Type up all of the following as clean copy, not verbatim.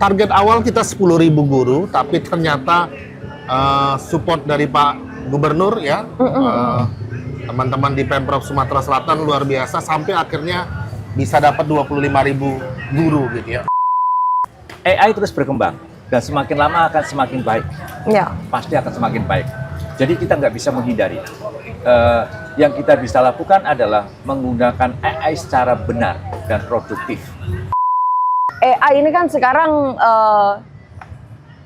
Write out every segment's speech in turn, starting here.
target awal kita 10.000 guru, tapi ternyata support dari Pak Gubernur ya, teman-teman di Pemprov Sumatera Selatan luar biasa sampai akhirnya bisa dapat 25.000 guru gitu ya. AI terus berkembang dan semakin lama akan semakin baik. Ya. Pasti akan semakin baik. Jadi kita nggak bisa menghindari. Yang kita bisa lakukan adalah menggunakan AI secara benar dan produktif. AI ini kan sekarang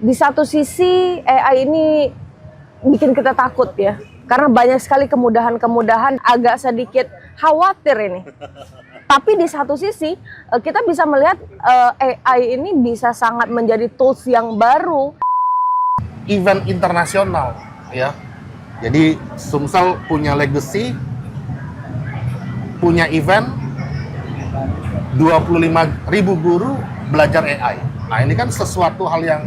di satu sisi AI ini bikin kita takut ya, karena banyak sekali kemudahan-kemudahan, agak sedikit khawatir ini. Tapi di satu sisi kita bisa melihat AI ini bisa sangat menjadi tools yang baru. Event internasional ya. Jadi Sumsel punya legacy, punya event 25.000 guru belajar AI. Nah, ini kan sesuatu hal yang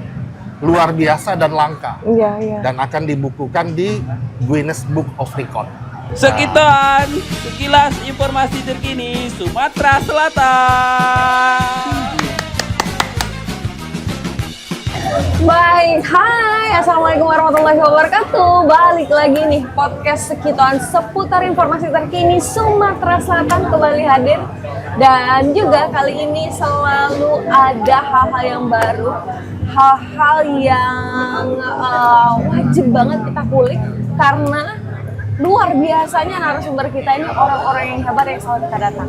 luar biasa dan langka. Iya, iya. Dan akan dibukukan di Guinness Book of Record. Sekian sekilas informasi terkini Sumatera Selatan. Baik, hai, assalamualaikum warahmatullahi wabarakatuh. Balik lagi nih podcast Sekituan seputar informasi terkini Sumatera Selatan kembali hadir. Dan juga kali ini selalu ada hal-hal yang baru, hal-hal yang wajib banget kita kulik karena luar biasanya narasumber kita ini orang-orang yang hebat yang selalu kita datang.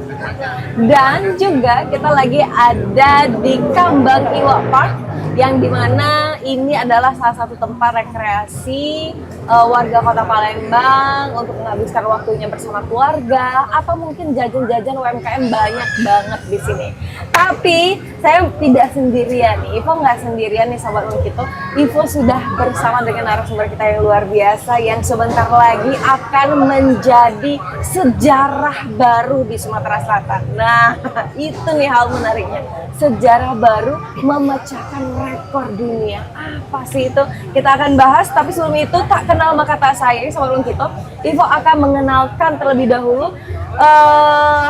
Dan juga kita lagi ada di Kambang Iwa Park, yang dimana ini adalah salah satu tempat rekreasi warga Kota Palembang untuk menghabiskan waktunya bersama keluarga atau mungkin jajan-jajan UMKM banyak banget di sini. Tapi saya tidak sendirian nih, Ivo nggak sendirian nih Sobat Unkito. Ivo sudah bersama dengan narasumber kita yang luar biasa yang sebentar lagi akan menjadi sejarah baru di Sumatera Selatan. Nah, itu nih hal menariknya. Sejarah baru memecahkan rekor dunia. Apa sih itu? Kita akan bahas, tapi sebelum itu tak kenal maka tak sayang Sobat Unkito. Ivo akan mengenalkan terlebih dahulu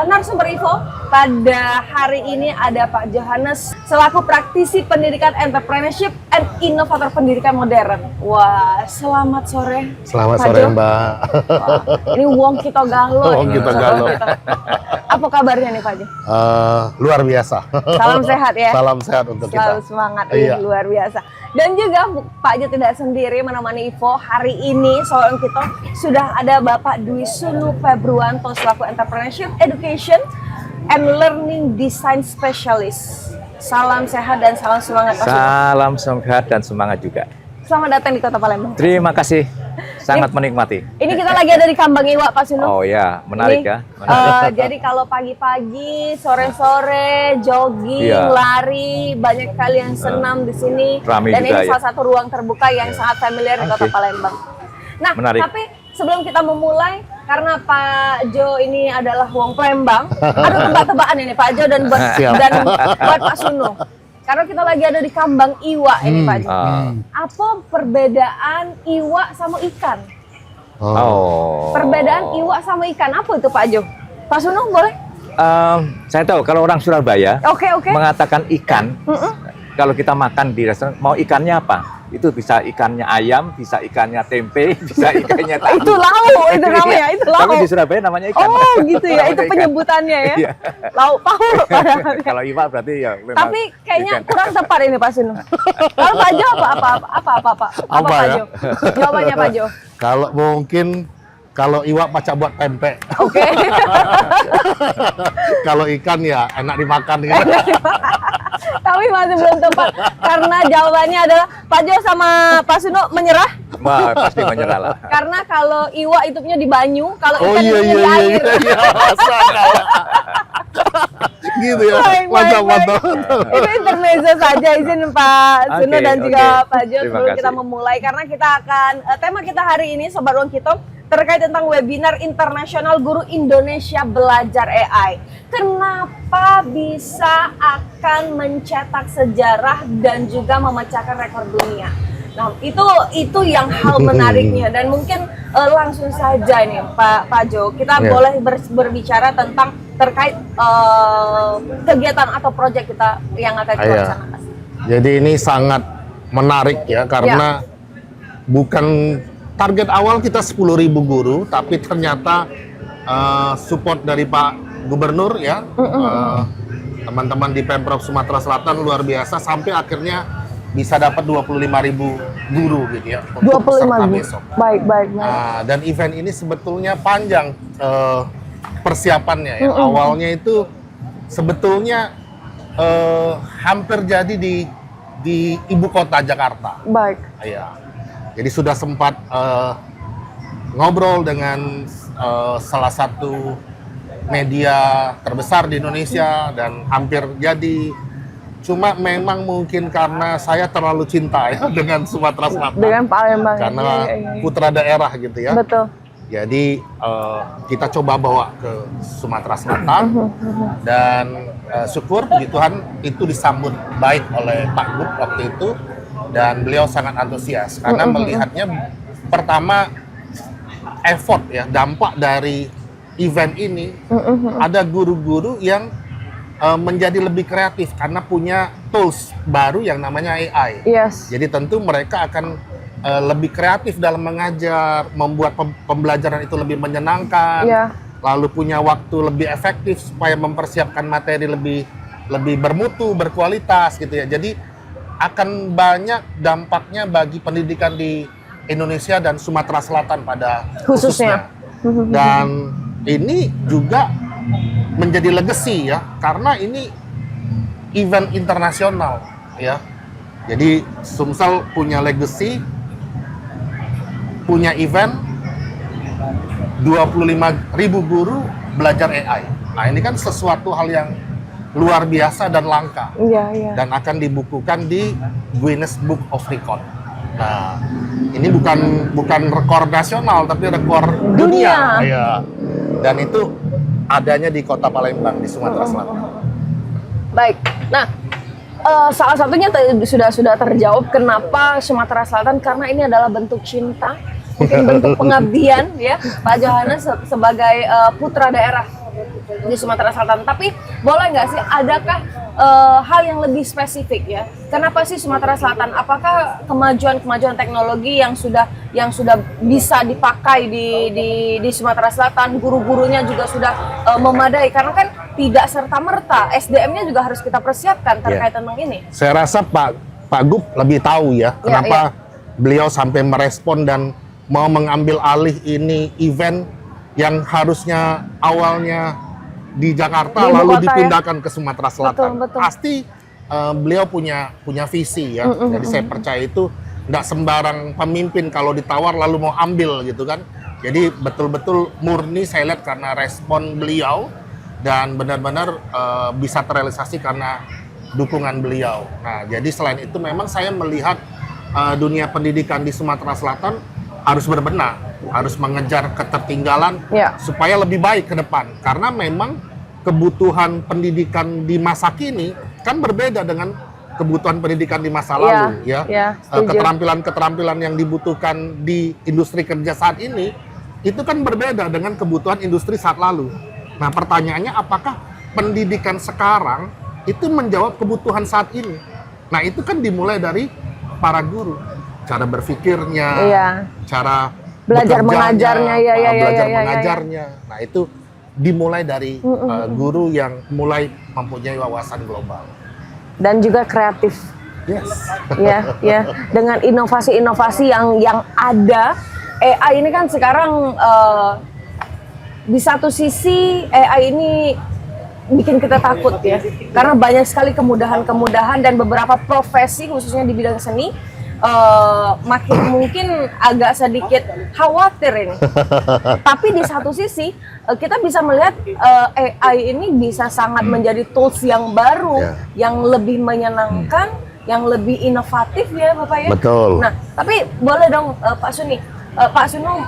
narasumber Ivo. Pada hari ini ada Pak Johannes selaku praktisi pendidikan entrepreneurship and inovator pendidikan modern. Wah, selamat sore. Selamat Pak sore Jo. Mbak. Wah, ini Wong Kito Galo. Wong Kito Galo. Apa kabarnya nih Pak Jo? Luar biasa. Salam sehat ya. Salam sehat untuk Selalu kita. semangat, Iya. luar biasa. Dan juga Pak Jo tidak sendiri menemani Ivo. Hari ini Soal kita sudah ada Bapak Dwi Sunu Februanto selaku Entrepreneurship Education and Learning Design Specialist. Salam sehat dan salam semangat Pak Jo. Salam sehat dan semangat juga. Selamat datang di Kota Palembang. Terima kasih, sangat menikmati. Ini kita lagi ada di Kambang Iwa Pak Sunu. Oh ya, menarik Ini, ya. Menarik. jadi kalau pagi-pagi, sore-sore, jogging, Iya. lari, banyak sekali yang senam di sini. Ramai Dan juga ini ya. salah satu ruang terbuka yang sangat familiar di Kota Oke. Palembang. Nah, Menarik. tapi sebelum kita memulai, karena Pak Jo ini adalah Wong Palembang, ada tebak-tebakan ini Pak Jo dan buat Siap. Pak Sunu. Karena kita lagi ada di Kambang Iwa ini Pak Jo. Apa perbedaan iwa sama ikan? Oh. Perbedaan iwa sama ikan apa itu Pak Jo? Pak Sunu boleh? Saya tahu kalau orang Surabaya Oke. mengatakan ikan, kalau kita makan di restoran, mau ikannya apa? Itu bisa ikannya ayam, bisa ikannya tempe, bisa ikannya tahu. Itu lauk, itu namanya, itu lauk. Tapi di Surabaya namanya ikan. Oh gitu ya, Namanya itu ikan. penyebutannya ya. Iya. Lauk pauk. Kalau iwa berarti ya memang Tapi kayaknya ikan. kurang tepat ini Pak Sunu. Kalau Pak Jo apa Apa Pak ya? Jo? Jawabannya Pak Jo. Kalau mungkin kalau iwak pacak buat pempek. Oke. Kalau ikan ya enak dimakan gitu. Tapi masih belum tepat karena jawabannya adalah Pak Jo sama Pak Sunu menyerah. Wah, pasti menyerah lah. Karena kalau iwa hidupnya di banyu, kalau Oh ikan iya hidupnya iya di iya air. iya. Gitu ya. Baik. Mantap. Itu intermezzo saja, izin Pak Sunu Oke, dan juga oke. Pak Jo Terima sebelum kita kasih. memulai karena kita akan tema kita hari ini Sobat Ruang Kito terkait tentang webinar internasional Guru Indonesia Belajar AI. Kenapa bisa akan mencetak sejarah dan juga memecahkan rekor dunia? Nah, itu yang hal menariknya dan mungkin langsung saja nih Pak Jo, kita Ya. boleh berbicara tentang terkait kegiatan atau proyek kita yang akan kita Iya. laksanakan. Jadi ini sangat menarik ya, karena bukan target awal kita 10.000 guru, tapi ternyata support dari Pak Gubernur ya, teman-teman di Pemprov Sumatera Selatan luar biasa, sampai akhirnya bisa dapat 25.000 guru gitu ya untuk peserta besok. Baik. Dan event ini sebetulnya panjang persiapannya ya. Awalnya itu sebetulnya hampir jadi di ibu kota Jakarta. Baik. Ya. Jadi sudah sempat ngobrol dengan salah satu media terbesar di Indonesia dan hampir jadi. Cuma memang mungkin karena saya terlalu cinta ya dengan Sumatera Selatan. Dengan Palembang. Karena putra daerah gitu ya. Betul. Jadi kita coba bawa ke Sumatera Selatan dan syukur puji Tuhan itu disambut baik oleh Pak Gub waktu itu, dan beliau sangat antusias karena melihatnya pertama effort ya, dampak dari event ini. Ada guru-guru yang menjadi lebih kreatif karena punya tools baru yang namanya AI. Yes. Jadi tentu mereka akan lebih kreatif dalam mengajar, membuat pembelajaran itu lebih menyenangkan, lalu punya waktu lebih efektif supaya mempersiapkan materi lebih bermutu, berkualitas gitu ya. Jadi akan banyak dampaknya bagi pendidikan di Indonesia dan Sumatera Selatan pada khususnya. Dan ini juga menjadi legacy ya, karena ini event internasional ya. Jadi Sumsel punya legacy, punya event 25.000 guru belajar AI. Nah, ini kan sesuatu hal yang luar biasa dan langka. Dan akan dibukukan di Guinness Book of Record. Nah, ini bukan rekor nasional tapi rekor dunia. Ya. Dan itu adanya di Kota Palembang di Sumatera Selatan. Baik. Nah, salah satunya sudah terjawab kenapa Sumatera Selatan, karena ini adalah bentuk cinta, mungkin bentuk pengabdian ya Pak Johannes sebagai putra daerah di Sumatera Selatan. Tapi boleh nggak sih, adakah hal yang lebih spesifik ya? Kenapa sih Sumatera Selatan? Apakah kemajuan teknologi yang sudah bisa dipakai di Sumatera Selatan, guru-gurunya juga sudah memadai? Karena kan tidak serta-merta, SDM-nya juga harus kita persiapkan terkait tentang ini. Saya rasa Pak Gub lebih tahu ya kenapa beliau sampai merespon dan mau mengambil alih ini event yang harusnya awalnya di Jakarta lalu dipindahkan ke Sumatera Selatan. Betul. Pasti beliau punya visi ya. Jadi saya percaya itu nggak sembarang pemimpin kalau ditawar lalu mau ambil gitu kan. Jadi betul-betul murni saya lihat karena respon beliau dan benar-benar bisa terrealisasi karena dukungan beliau. Nah, jadi selain itu memang saya melihat dunia pendidikan di Sumatera Selatan harus berbenah, harus mengejar ketertinggalan supaya lebih baik ke depan. Karena memang kebutuhan pendidikan di masa kini kan berbeda dengan kebutuhan pendidikan di masa lalu ya. Keterampilan-keterampilan yang dibutuhkan di industri kerja saat ini itu kan berbeda dengan kebutuhan industri saat lalu. Nah, pertanyaannya apakah pendidikan sekarang itu menjawab kebutuhan saat ini? Nah, itu kan dimulai dari para guru, cara berpikirnya, cara belajar mengajarnya, mengajarnya. Nah, itu dimulai dari guru yang mulai mempunyai wawasan global dan juga kreatif. Yes. ya. Dengan inovasi-inovasi yang ada, AI ini kan sekarang di satu sisi AI ini bikin kita takut ya, karena banyak sekali kemudahan-kemudahan dan beberapa profesi khususnya di bidang seni makin mungkin agak sedikit khawatir ini. Tapi di satu sisi kita bisa melihat AI ini bisa sangat menjadi tools yang baru, yang lebih menyenangkan, yang lebih inovatif ya Bapak ya. Betul. Nah, tapi boleh dong Pak Suni, Pak Sunu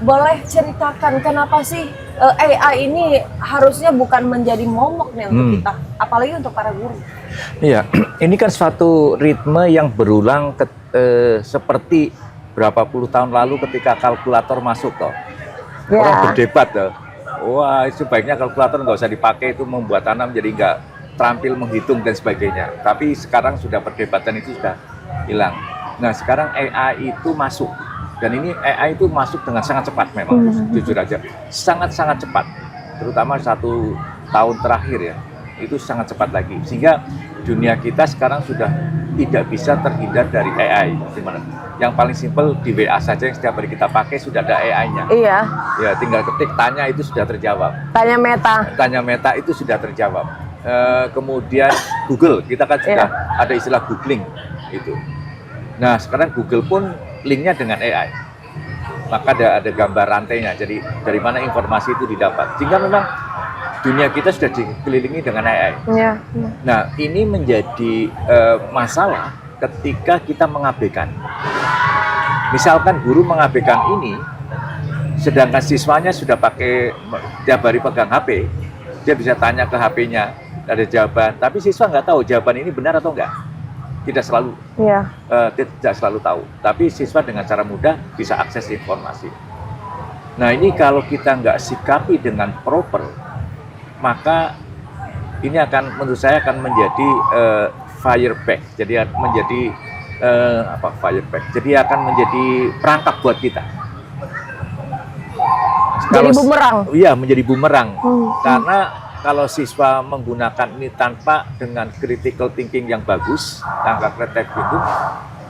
boleh ceritakan kenapa sih AI ini harusnya bukan menjadi momok nih untuk kita, apalagi untuk para guru. Iya, ini kan suatu ritme yang berulang seperti berapa puluh tahun lalu ketika kalkulator masuk toh. Orang berdebat toh. Wah, sebaiknya kalkulator nggak usah dipakai, itu membuat anak jadi terampil menghitung dan sebagainya. Tapi sekarang sudah perdebatan itu sudah hilang. Nah sekarang AI itu masuk, dan ini AI itu masuk dengan sangat cepat memang, jujur aja, sangat-sangat cepat. Terutama 1 tahun terakhir ya, itu sangat cepat lagi. Sehingga dunia kita sekarang sudah tidak bisa terhindar dari AI. Gimana? Yang paling simpel di WA saja yang setiap hari kita pakai sudah ada AI-nya. Iya. Ya tinggal ketik tanya itu sudah terjawab. Tanya Meta. Tanya Meta itu sudah terjawab. Kemudian Google, kita kan sudah ada istilah googling itu. Nah sekarang Google pun linknya dengan AI, maka ada gambar rantainya. Jadi dari mana informasi itu didapat. Sehingga memang dunia kita sudah dikelilingi dengan AI. Iya. Nah ini menjadi masalah ketika kita mengabaikan. Misalkan guru mengabaikan ini, sedangkan siswanya sudah pakai tiap hari pegang HP, dia bisa tanya ke HP-nya, ada jawaban, tapi siswa nggak tahu jawaban ini benar atau enggak. Tidak selalu, tidak selalu tahu. Tapi siswa dengan cara mudah bisa akses informasi. Nah ini kalau kita nggak sikapi dengan proper, maka ini akan, menurut saya akan menjadi fireback. Jadi menjadi fireback. Jadi akan menjadi perangkap buat kita. Jadi bumerang. Iya, menjadi bumerang. Karena kalau siswa menggunakan ini tanpa dengan critical thinking yang bagus, tanpa kreatif itu,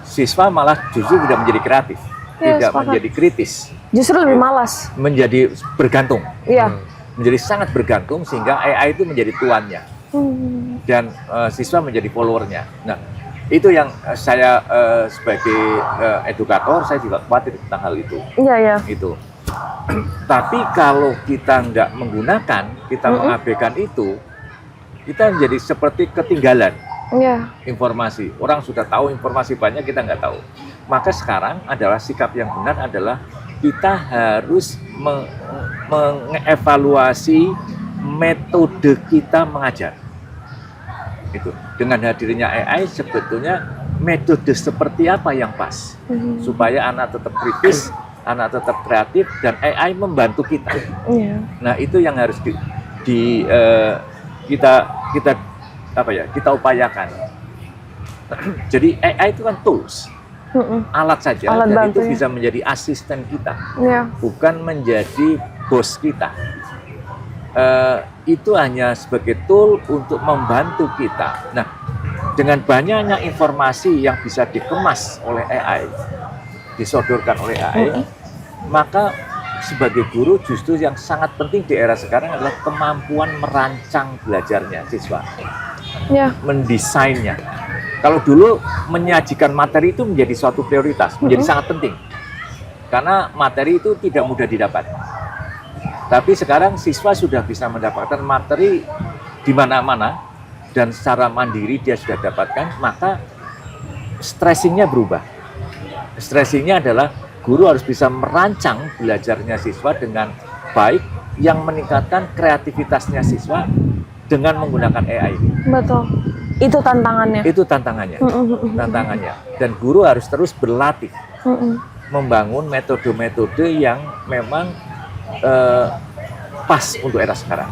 siswa malah justru tidak menjadi kreatif, tidak menjadi kritis. Justru lebih malas. Menjadi bergantung. Iya. Menjadi sangat bergantung sehingga AI itu menjadi tuannya. Dan siswa menjadi followernya. Nah, itu yang saya sebagai edukator, saya juga khawatir tentang hal itu. Iya, iya. Itu. Tapi kalau kita nggak menggunakan, kita mengabaikan itu, kita menjadi seperti ketinggalan informasi. Orang sudah tahu informasi banyak, kita nggak tahu. Maka sekarang adalah sikap yang benar adalah kita harus mengevaluasi metode kita mengajar. Itu. Dengan hadirnya AI sebetulnya metode seperti apa yang pas supaya anak tetap kritis, anak tetap kreatif, dan AI membantu kita. Nah itu yang harus kita upayakan. Jadi AI itu kan tools, alat saja, alat dan bantu, itu bisa menjadi asisten kita, ya. Bukan menjadi bos kita. Itu hanya sebagai tool untuk membantu kita. Nah, dengan banyaknya informasi yang bisa dikemas oleh AI, disodorkan oleh AI, maka sebagai guru justru yang sangat penting di era sekarang adalah kemampuan merancang belajarnya siswa, mendesainnya. Kalau dulu menyajikan materi itu menjadi suatu prioritas, menjadi sangat penting, karena materi itu tidak mudah didapat. Tapi sekarang siswa sudah bisa mendapatkan materi di mana-mana dan secara mandiri dia sudah dapatkan, maka stressingnya berubah. Stressingnya adalah guru harus bisa merancang belajarnya siswa dengan baik yang meningkatkan kreativitasnya siswa dengan menggunakan AI. Betul. Itu tantangannya. Itu tantangannya. Tantangannya. Dan guru harus terus berlatih membangun metode-metode yang memang pas untuk era sekarang.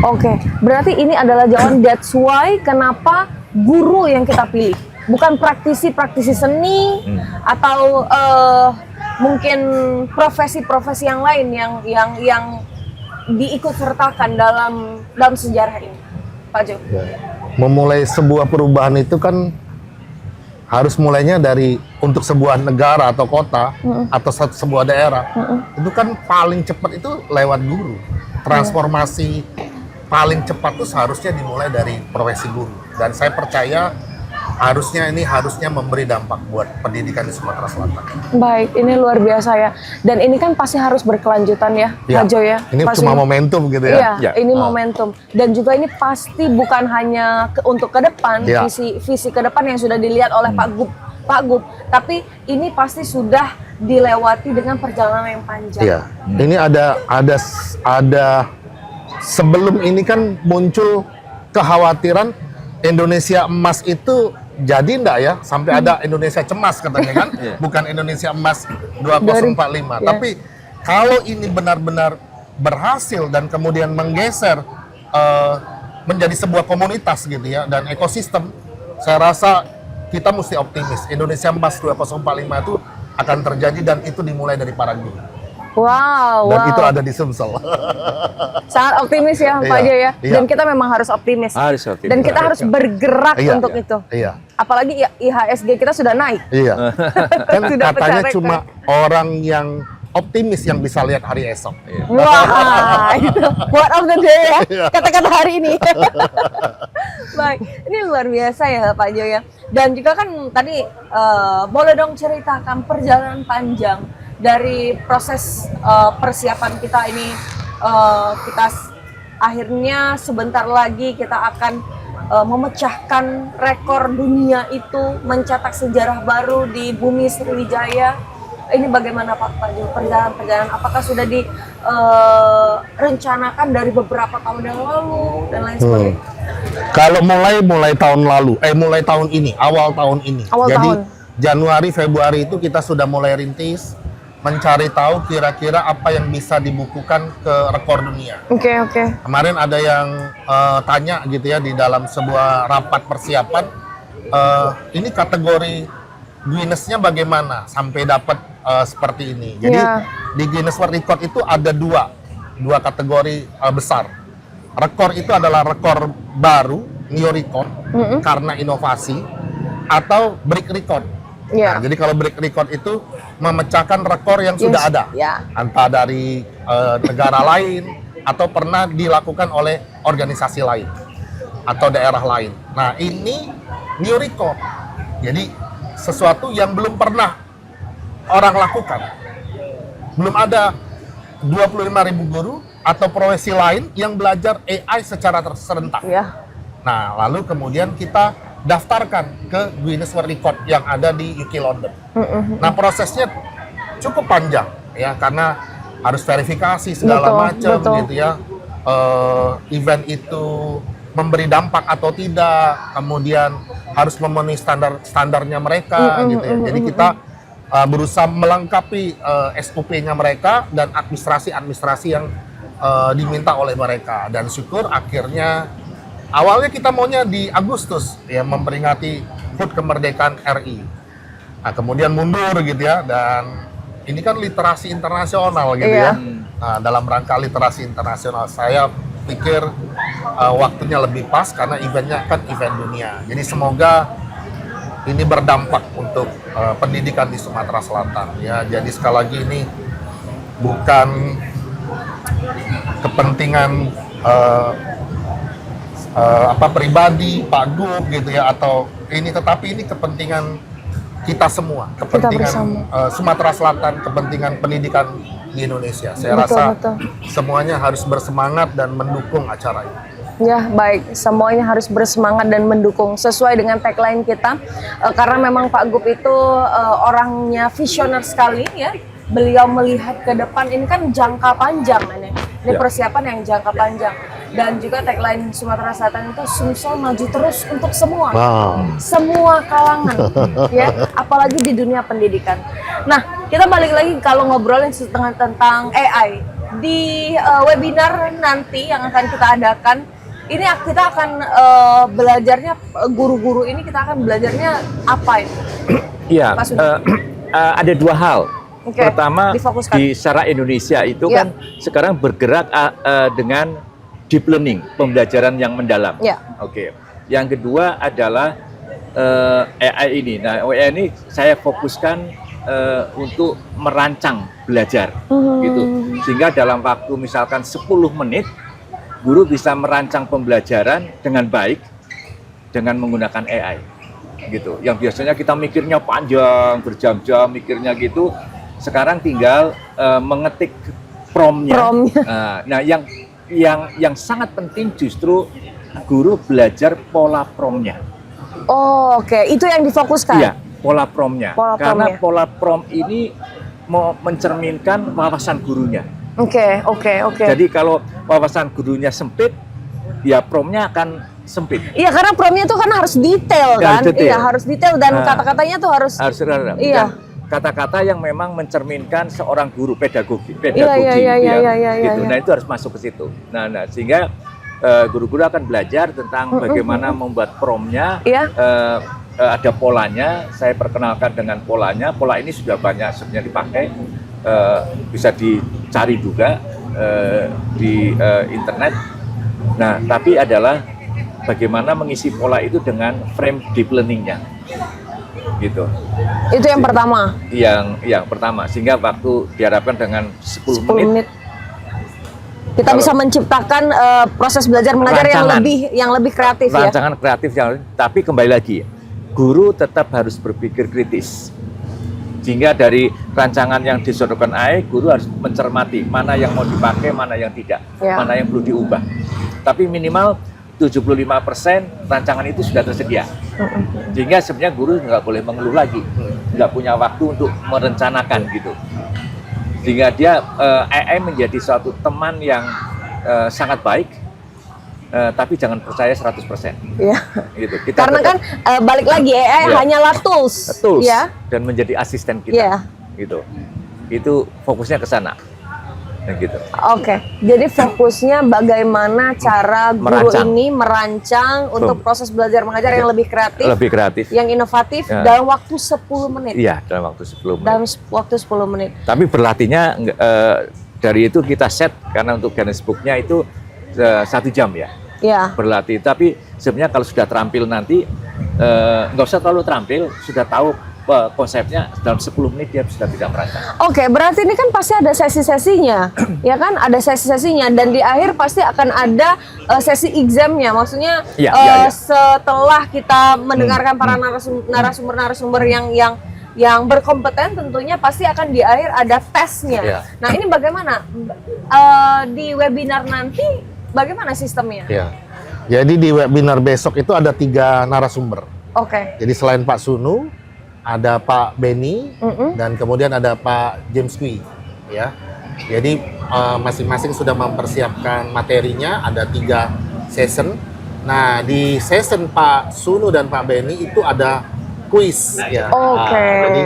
Oke, berarti ini adalah jawaban that's why kenapa guru yang kita pilih. Bukan praktisi seni atau mungkin profesi-profesi yang lain yang diikut sertakan dalam sejarah ini, Pak Jo. Memulai sebuah perubahan itu kan harus mulainya dari untuk sebuah negara atau kota atau sebuah daerah. Itu kan paling cepat itu lewat guru. Transformasi paling cepat itu seharusnya dimulai dari profesi guru. Dan saya percaya harusnya memberi dampak buat pendidikan di Sumatera Selatan. Baik, ini luar biasa ya. Dan ini kan pasti harus berkelanjutan ya, Pak Jo ya. Ini pasti, cuma momentum gitu ya. Iya, ini momentum. Dan juga ini pasti bukan hanya untuk ke depan, visi ke depan yang sudah dilihat oleh Pak Gub, tapi ini pasti sudah dilewati dengan perjalanan yang panjang. Iya. Ini ada sebelum ini kan muncul kekhawatiran Indonesia emas itu jadi enggak ya, sampai ada Indonesia cemas katanya kan, bukan Indonesia emas 2045. Tapi kalau ini benar-benar berhasil dan kemudian menggeser menjadi sebuah komunitas gitu ya dan ekosistem, saya rasa kita mesti optimis. Indonesia Emas 2045 itu akan terjadi dan itu dimulai dari para guru. Wow, Dan wow. itu ada di Sumsel. Sangat optimis ya Pak Iya, Jo ya. iya. Dan kita memang harus optimis. Harus optimis. Dan kita harus bergerak Iya, untuk iya. itu. Iya. Apalagi IHSG kita sudah naik. Iya. Kan Sudah katanya pecah cuma orang yang optimis yang bisa lihat hari esok. Wah, itu word of the day ya, Iya. kata-kata hari ini. Baik, ini luar biasa ya Pak Jo ya. Dan juga kan tadi boleh dong ceritakan perjalanan panjang dari proses persiapan kita ini. Kita akhirnya sebentar lagi kita akan memecahkan rekor dunia itu, mencetak sejarah baru di bumi Sriwijaya. Ini bagaimana Pak Jo, perjalanan apakah sudah direncanakan dari beberapa tahun yang lalu dan lain sebagainya? Kalau mulai tahun lalu, mulai tahun ini, awal tahun ini. Awal Jadi tahun. Januari, Februari itu kita sudah mulai rintis, mencari tahu kira-kira apa yang bisa dibukukan ke rekor dunia. Oke. Kemarin ada yang tanya gitu ya di dalam sebuah rapat persiapan, ini kategori Guinness-nya bagaimana sampai dapat seperti ini. Jadi Iya. di Guinness World Record itu ada dua kategori besar. Rekor itu adalah rekor baru, new record, karena inovasi, atau break record. Iya. Nah, jadi kalau break record itu memecahkan rekor yang sudah ada, Ya. entah dari negara lain atau pernah dilakukan oleh organisasi lain atau daerah lain. Nah, ini new record. Jadi sesuatu yang belum pernah orang lakukan. Belum ada 25.000 guru atau profesi lain yang belajar AI secara serentak. Ya. Nah, lalu kemudian kita daftarkan ke Guinness World Record yang ada di UK London. Nah, prosesnya cukup panjang ya karena harus verifikasi segala Betul, macam betul. gitu ya. Event itu memberi dampak atau tidak, kemudian harus memenuhi standarnya mereka gitu ya. Jadi kita berusaha melengkapi SOP-nya mereka dan administrasi yang diminta oleh mereka, dan syukur akhirnya awalnya kita maunya di Agustus ya memperingati HUT kemerdekaan RI. Nah, kemudian mundur gitu ya, dan ini kan literasi internasional gitu Iya. ya. Nah, dalam rangka literasi internasional saya pikir waktunya lebih pas karena eventnya kan event dunia. Jadi semoga ini berdampak untuk pendidikan di Sumatera Selatan ya. Jadi sekali lagi ini bukan kepentingan pribadi Pak Gub gitu ya, atau ini, tetapi ini kepentingan kita semua, kepentingan Sumatera Selatan, kepentingan pendidikan di Indonesia. Saya rasa semuanya harus bersemangat dan mendukung acara ini. Ya, baik. Semuanya harus bersemangat dan mendukung sesuai dengan tagline kita. Karena memang Pak Gub itu orangnya visioner sekali ya. Beliau melihat ke depan, ini kan jangka panjang ini. Ini persiapan yang jangka panjang. Dan juga tagline Sumatera Selatan itu Sumsel maju terus untuk semua. Semua kalangan ya, apalagi di dunia pendidikan. Nah, kita balik lagi kalau ngobrolin setengah tentang AI. Di webinar nanti yang akan kita adakan, ini kita akan belajarnya, guru-guru ini kita akan belajarnya apa ini? Iya, Pak Sudi. ada dua hal. Oke, Pertama, difokuskan. di secara Indonesia itu Ya. kan sekarang bergerak dengan deep learning, pembelajaran yang mendalam. Ya. Oke. Yang kedua adalah AI ini. Nah, AI ini saya fokuskan untuk merancang belajar, gitu. Sehingga dalam waktu misalkan 10 menit, guru bisa merancang pembelajaran dengan baik dengan menggunakan AI, gitu. Yang biasanya kita mikirnya panjang, berjam-jam mikirnya gitu. Sekarang tinggal mengetik prompt-nya. Nah, yang sangat penting justru guru belajar pola prompt-nya. Oh, oke. Itu yang difokuskan. Iya, pola prompt-nya. Karena prompt-nya. pola prompt ini mau mencerminkan wawasan gurunya. Oke. Jadi kalau wawasan gurunya sempit, ya prompt-nya akan sempit. Iya, karena prompt-nya itu kan harus detail Ya, kan? detail. Iya, harus detail dan Nah, kata-katanya tuh harus Iya. Iya. Kata-kata yang memang mencerminkan seorang guru pedagogi Iya, gitu. iya. Nah, itu harus masuk ke situ. Nah, sehingga guru-guru akan belajar tentang bagaimana membuat promnya. Iya. Ada polanya, saya perkenalkan dengan polanya. Pola ini sudah banyak sebenarnya dipakai, bisa dicari juga di internet. Nah, tapi adalah bagaimana mengisi pola itu dengan frame deep learning-nya, gitu. Itu yang pertama. Yang pertama, sehingga waktu diharapkan dengan 10 menit. Kita Kalau bisa menciptakan proses belajar mengajar yang lebih kreatif ya. Rancangan kreatif tapi kembali lagi, guru tetap harus berpikir kritis. Sehingga dari rancangan yang disodorkan AI, guru harus mencermati mana yang mau dipakai, mana yang tidak, mana yang perlu diubah. Tapi minimal 75% rancangan itu sudah tersedia. Sehingga sebenarnya guru nggak boleh mengeluh lagi, nggak punya waktu untuk merencanakan gitu. Sehingga dia AI menjadi suatu teman yang sangat baik, tapi jangan percaya 100%. Iya. Gitu. Karena kan balik lagi AI hanyalah tools, ya. Dan menjadi asisten kita. Gitu. Itu fokusnya ke sana. Gitu. Oke. Jadi fokusnya bagaimana cara guru ini merancang untuk proses belajar mengajar yang lebih kreatif, yang inovatif dalam waktu 10 menit. Iya, dalam waktu 10 menit. Dalam waktu 10 menit. Tapi berlatihnya dari itu kita set karena untuk Guinness Book-nya itu 1 jam ya. Ya. Berlatih. Tapi sebenarnya kalau sudah terampil nanti nggak usah terlalu terampil, sudah tahu konsepnya, dalam 10 menit dia sudah bisa merancang. Oke, berarti ini kan pasti ada sesi-sesinya, ya kan? Ada sesi-sesinya dan di akhir pasti akan ada sesi examnya. Maksudnya setelah kita mendengarkan para narasumber yang berkompeten, tentunya pasti akan di akhir ada tesnya. Nah, ini bagaimana di webinar nanti? Bagaimana sistemnya? Jadi di webinar besok itu ada 3 narasumber. Oke. Jadi selain Pak Sunu, ada Pak Benny, dan kemudian ada Pak James Kui, ya. Jadi masing-masing sudah mempersiapkan materinya, ada 3 session. Nah, di session Pak Sunu dan Pak Benny itu ada kuis, ya. Oke. Jadi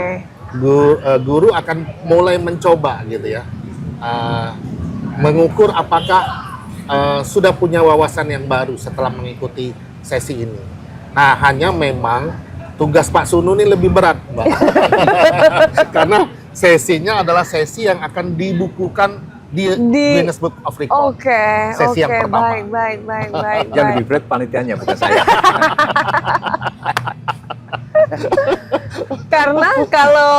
guru akan mulai mencoba, gitu ya, mengukur apakah sudah punya wawasan yang baru setelah mengikuti sesi ini. Nah, hanya memang tugas Pak Sunu ini lebih berat, Mbak. Karena sesinya adalah sesi yang akan dibukukan di Guinness Book of Record. Sesi yang pertama. Baik. Yang lebih berat panitianya, bukan saya. Karena kalau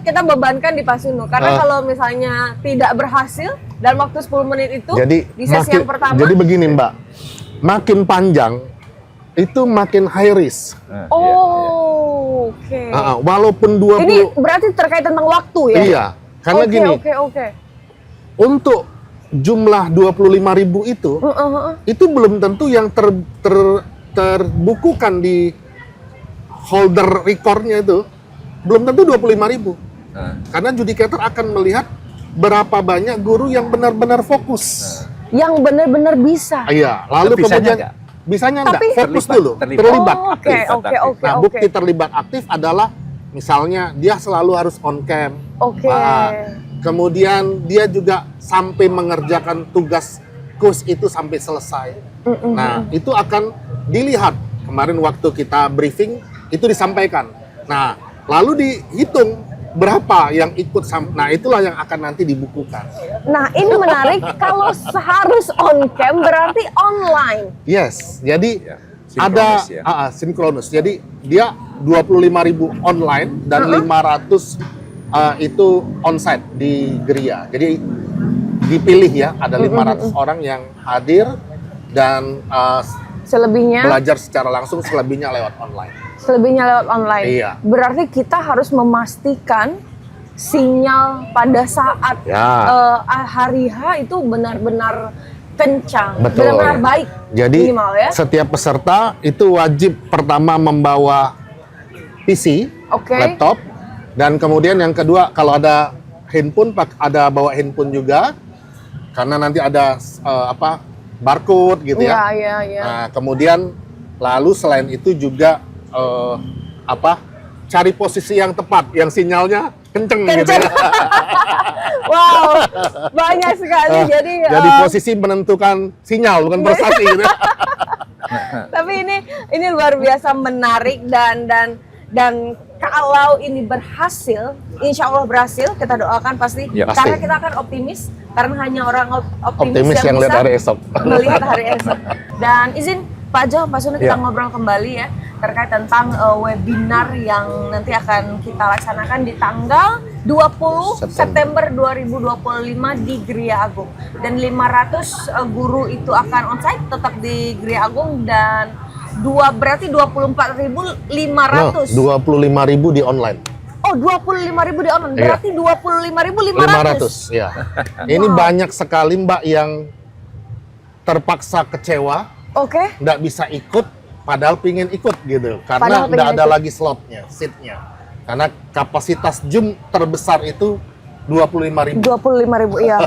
kita bebankan di Pak Sunu, karena kalau misalnya tidak berhasil dalam waktu 10 menit itu, di sesi yang pertama. Jadi begini, Mbak, makin panjang itu makin high risk. Oke. Walaupun 20. Ini berarti terkait tentang waktu ya? Iya, karena gini. Oke. Untuk jumlah 25.000 itu belum tentu yang terbukukan di holder recordnya itu belum tentu 25.000. Karena judicator akan melihat berapa banyak guru yang benar-benar fokus. Yang benar-benar bisa. Iya, lalu kemudian bisanya enggak, fokus dulu, terlibat aktif. Nah, bukti terlibat aktif adalah misalnya dia selalu harus on cam. Kemudian dia juga sampai mengerjakan tugas kurs itu sampai selesai. Nah, itu akan dilihat. Kemarin waktu kita briefing itu disampaikan. Nah, lalu dihitung berapa yang ikut. Nah, itulah yang akan nanti dibukukan. Nah, ini menarik. Kalau harus on cam berarti online. Yes, jadi ada sinkronus. Jadi dia 25.000 online dan 500 itu onsite di Geria. Jadi dipilih ya, ada 500 orang yang hadir dan selebihnya belajar secara langsung, selebihnya lewat online. Iya. Berarti kita harus memastikan sinyal pada saat hari H itu benar-benar kencang, benar-benar baik. Jadi minimal, ya? Setiap peserta itu wajib pertama membawa PC, laptop, dan kemudian yang kedua kalau ada handphone, ada bawa handphone juga, karena nanti ada barcode gitu ya. Nah, kemudian lalu selain itu juga cari posisi yang tepat, yang sinyalnya kenceng. Gitu ya. Wow, banyak sekali. Jadi posisi menentukan sinyal bukan prestasi gitu. tapi ini luar biasa menarik dan kalau ini berhasil, insya Allah berhasil, kita doakan pasti. Ya, Karena pasti. kita akan optimis, karena hanya orang optimis Optimis yang lihat bisa hari esok. melihat hari esok. Dan izin Pak Jo, Pak Sunu, kita Ya. ngobrol kembali ya terkait tentang webinar yang nanti akan kita laksanakan di tanggal 20 September 2025 di Gria Agung. Dan 500 guru itu akan onsite tetap di Gria Agung dan berarti 24.500. 25.000 di online. Oh, 25.000 di online. Iya. Berarti 25.500. 500 ya. Ini banyak sekali Mbak yang terpaksa kecewa, Oke. nggak bisa ikut, padahal pingin ikut gitu, Padahal karena pengen nggak ada ikut. lagi slotnya, seatnya. Karena kapasitas Zoom terbesar itu 25.000. 25.000. Iya.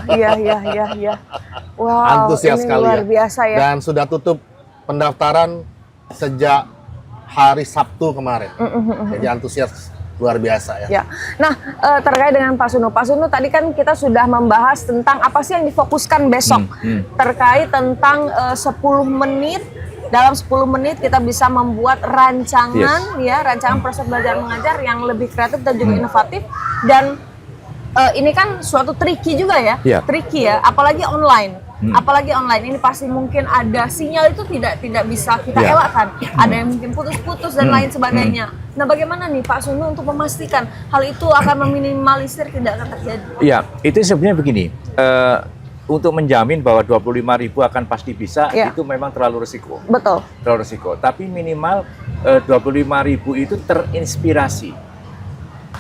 Wow, Antusias ini sekali luar ya. biasa ya. Dan sudah tutup pendaftaran sejak hari Sabtu kemarin. Jadi antusias luar biasa ya. Ya. Nah, terkait dengan Pak Sunu. Pak Sunu, tadi kan kita sudah membahas tentang apa sih yang difokuskan besok. Terkait tentang 10 menit. Dalam 10 menit kita bisa membuat rancangan rancangan proses belajar mengajar yang lebih kreatif dan juga inovatif. Dan ini kan suatu tricky juga ya. Iya. Tricky ya, apalagi online. Apalagi online ini pasti mungkin ada sinyal itu tidak bisa kita Iya. elakkan. Ada yang mungkin putus-putus dan lain sebagainya. Nah, bagaimana nih Pak Sunu untuk memastikan hal itu akan meminimalisir tidak akan terjadi? Iya, itu sebenarnya begini. Untuk menjamin bahwa 25.000 akan pasti bisa, Iya. itu memang terlalu risiko. Betul. Terlalu risiko. Tapi minimal 25.000 itu terinspirasi.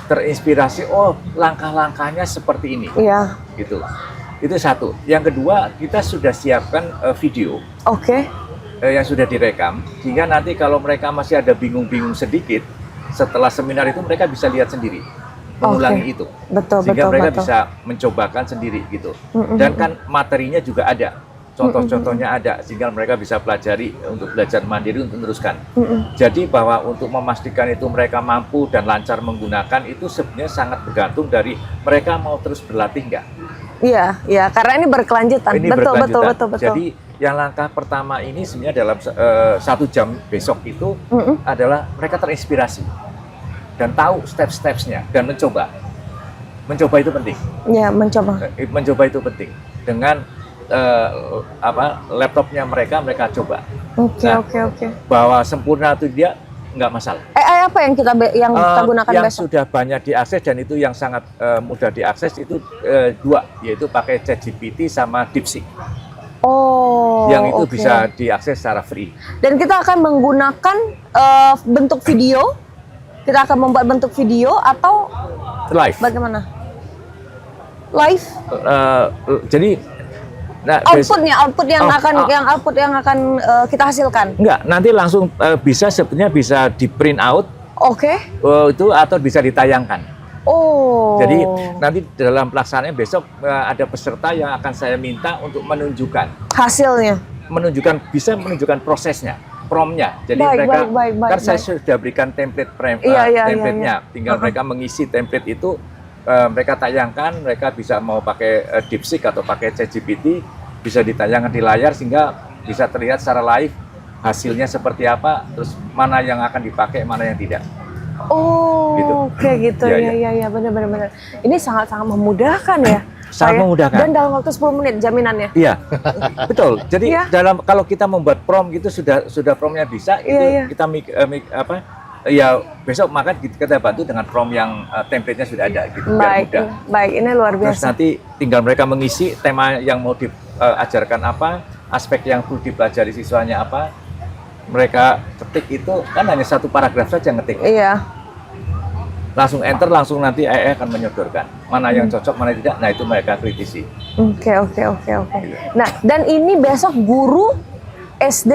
Terinspirasi, oh langkah-langkahnya seperti ini. Iya. Gitu. Itu satu. Yang kedua, kita sudah siapkan video Oke. yang sudah direkam, sehingga nanti kalau mereka masih ada bingung-bingung sedikit, setelah seminar itu mereka bisa lihat sendiri, mengulangi Oke. itu, Betul, sehingga betul, mereka betul. bisa mencobakan sendiri gitu. Dan kan materinya juga ada, contoh-contohnya ada, sehingga mereka bisa pelajari untuk belajar mandiri untuk meneruskan. Jadi bahwa untuk memastikan itu mereka mampu dan lancar menggunakan itu sebenarnya sangat bergantung dari mereka mau terus berlatih nggak. Iya, karena ini berkelanjutan. Ini betul, berkelanjutan. betul. Jadi yang langkah pertama ini sebenarnya dalam 1 jam besok itu adalah mereka terinspirasi dan tahu step-stepsnya dan mencoba. Mencoba itu penting. Ya, mencoba. Mencoba itu penting. Dengan laptopnya mereka coba. Oke. Bahwa sempurna itu dia nggak masalah. Apa yang kita gunakan yang besok? sudah banyak diakses dan itu yang sangat mudah diakses itu 2, yaitu pakai ChatGPT sama DeepSeek. Oh. Yang itu oke. bisa diakses secara free. Dan kita akan menggunakan bentuk video. Kita akan membuat bentuk video atau Live. bagaimana? Live? Jadi Output yang akan kita hasilkan. enggak, nanti langsung sebenarnya bisa di print out Oke. itu atau bisa ditayangkan. Oh. Jadi nanti dalam pelaksanaannya besok ada peserta yang akan saya minta untuk menunjukkan hasilnya. bisa menunjukkan prosesnya, promnya. Jadi Baik, mereka baik, kan saya sudah berikan template Iya, template-nya, tinggal mereka mengisi template itu, mereka tayangkan, mereka bisa mau pakai DeepSeek atau pakai ChatGPT, bisa ditayangkan di layar sehingga bisa terlihat secara live hasilnya seperti apa, terus mana yang akan dipakai, mana yang tidak. Oh, Gitu. oke gitu. Iya, Iya, benar. Ini sangat-sangat memudahkan ya. Sangat Saya. memudahkan. Dan dalam waktu 10 menit jaminannya. Iya, betul. Jadi Iya. kalau kita membuat prom gitu sudah promnya bisa, itu Iya. kita besok maka kita bantu dengan prom yang template-nya sudah ada gitu, biar mudah. Baik, ini luar Terus biasa. nanti tinggal mereka mengisi tema yang mau diajarkan apa, aspek yang perlu dipelajari siswanya apa. Mereka ketik itu kan hanya 1 paragraf saja ngetik. Iya. Langsung enter, langsung nanti AI akan menyodorkan mana yang cocok, mana yang tidak. Nah, itu mereka kritisi. Oke. Nah, dan ini besok guru SD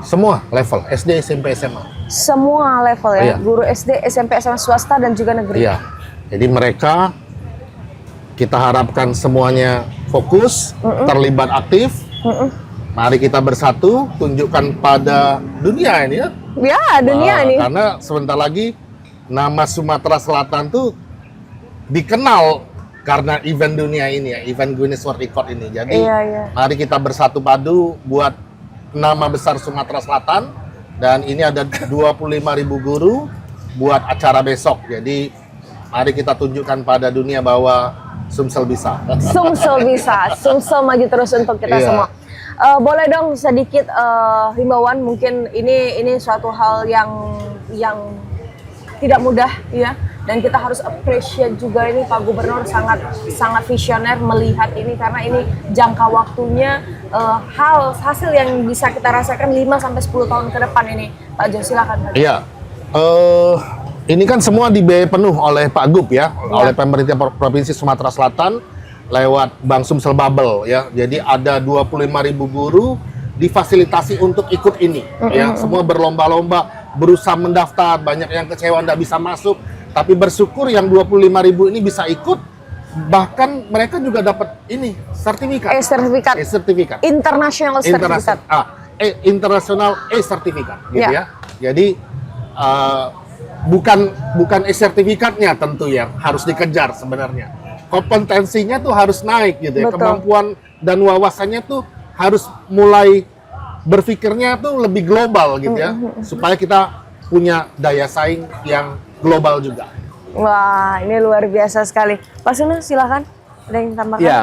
Semua level, SD, SMP, SMA. semua level ya. Iya. Guru SD, SMP, SMA swasta dan juga negeri. Iya. Jadi mereka kita harapkan semuanya fokus, terlibat aktif. Mari kita bersatu, tunjukkan pada dunia ini ya. Ya, dunia nih. Karena sebentar lagi nama Sumatera Selatan tuh dikenal karena event dunia ini ya, event Guinness World Record ini. Jadi Iya. mari kita bersatu padu buat nama besar Sumatera Selatan, dan ini ada 25.000 guru buat acara besok. Jadi mari kita tunjukkan pada dunia bahwa Sumsel bisa. Sumsel bisa, Sumsel maju terus untuk kita Iya. semua. Boleh dong sedikit himbauan, mungkin ini suatu hal yang tidak mudah ya, dan kita harus appreciate juga ini Pak Gubernur sangat visioner melihat ini, karena ini jangka waktunya hasil yang bisa kita rasakan 5 sampai 10 tahun ke depan ini. Pak Jo, silakan. Iya. Ini kan semua dibiayai penuh oleh Pak Gub ya, oleh pemerintah Provinsi Sumatera Selatan lewat Bank Sumsel Bubble ya. Jadi ada 25.000 guru difasilitasi untuk ikut ini ya. Semua berlomba-lomba berusaha mendaftar, banyak yang kecewa nggak bisa masuk, tapi bersyukur yang 25.000 ini bisa ikut, bahkan mereka juga dapat ini sertifikat. Sertifikat. International sertifikat. International sertifikat gitu Ya. ya. Jadi bukan sertifikatnya tentu yang harus dikejar sebenarnya. Kompetensinya tuh harus naik gitu ya. Betul. Kemampuan dan wawasannya tuh harus mulai berpikirnya tuh lebih global gitu ya, supaya kita punya daya saing yang global juga. Wah, ini luar biasa sekali. Pak Sunu, silakan. Ada yang tambahkan? Ya,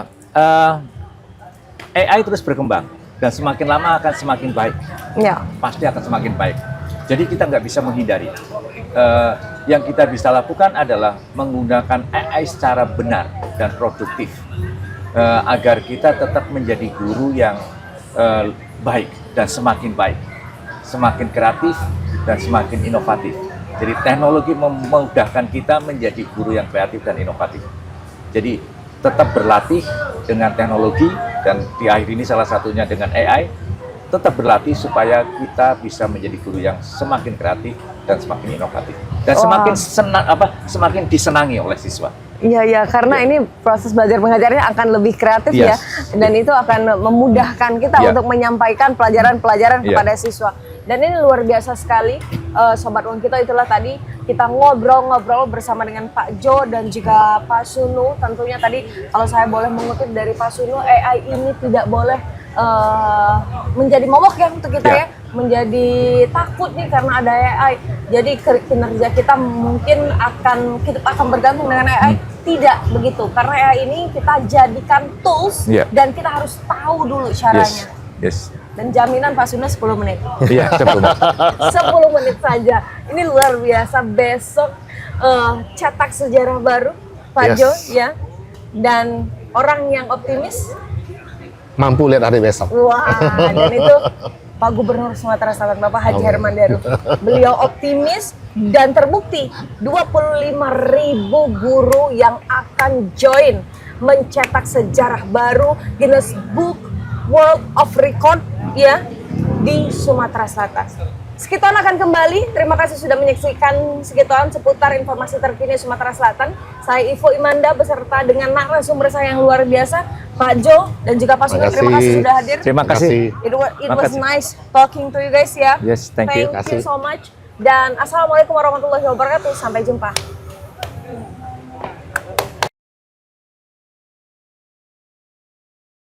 AI terus berkembang dan semakin lama akan semakin baik. Ya. Pasti akan semakin baik. Jadi kita nggak bisa menghindari. Yang kita bisa lakukan adalah menggunakan AI secara benar dan produktif, agar kita tetap menjadi guru yang baik dan semakin baik, semakin kreatif dan semakin inovatif. Jadi teknologi memudahkan kita menjadi guru yang kreatif dan inovatif. Jadi tetap berlatih dengan teknologi, dan di akhir ini salah satunya dengan AI, tetap berlatih supaya kita bisa menjadi guru yang semakin kreatif dan semakin inovatif, dan semakin disenangi oleh siswa. Iya, karena ini proses belajar mengajarnya akan lebih kreatif ya, dan itu akan memudahkan kita untuk menyampaikan pelajaran-pelajaran kepada siswa. Dan ini luar biasa sekali, Sobat Uang kita. Itulah tadi kita ngobrol-ngobrol bersama dengan Pak Jo dan juga Pak Sunu. Tentunya tadi kalau saya boleh mengutip dari Pak Sunu, AI ini tidak boleh menjadi momok ya untuk kita ya, menjadi takut nih karena ada AI. Jadi kinerja kita mungkin akan bergantung dengan AI. Tidak begitu, karena AI ini kita jadikan tools dan kita harus tahu dulu caranya. Dan jaminan Pak Sunu 10 menit. Iya, 10 menit. 10 menit saja. Ini luar biasa. Besok cetak sejarah baru Pak Jo ya. Dan orang yang optimis mampu lihat hari besok. Wah, dan itu Pak Gubernur Sumatera Selatan Bapak Haji Herman Deru. Beliau optimis dan terbukti 25.000 guru yang akan join mencetak sejarah baru Guinness Book World of Record ya di Sumatera Selatan. Sekitoan akan kembali. Terima kasih sudah menyaksikan Sekitoan seputar informasi terkini Sumatera Selatan. Saya Ivo Imanda beserta dengan narasumber saya yang luar biasa, Pak Jo dan juga Pak Sunu. Terima kasih sudah hadir. Terima kasih. It was nice talking to you guys ya. Yes, thank you. Thank you so much. Dan assalamualaikum warahmatullahi wabarakatuh. Sampai jumpa.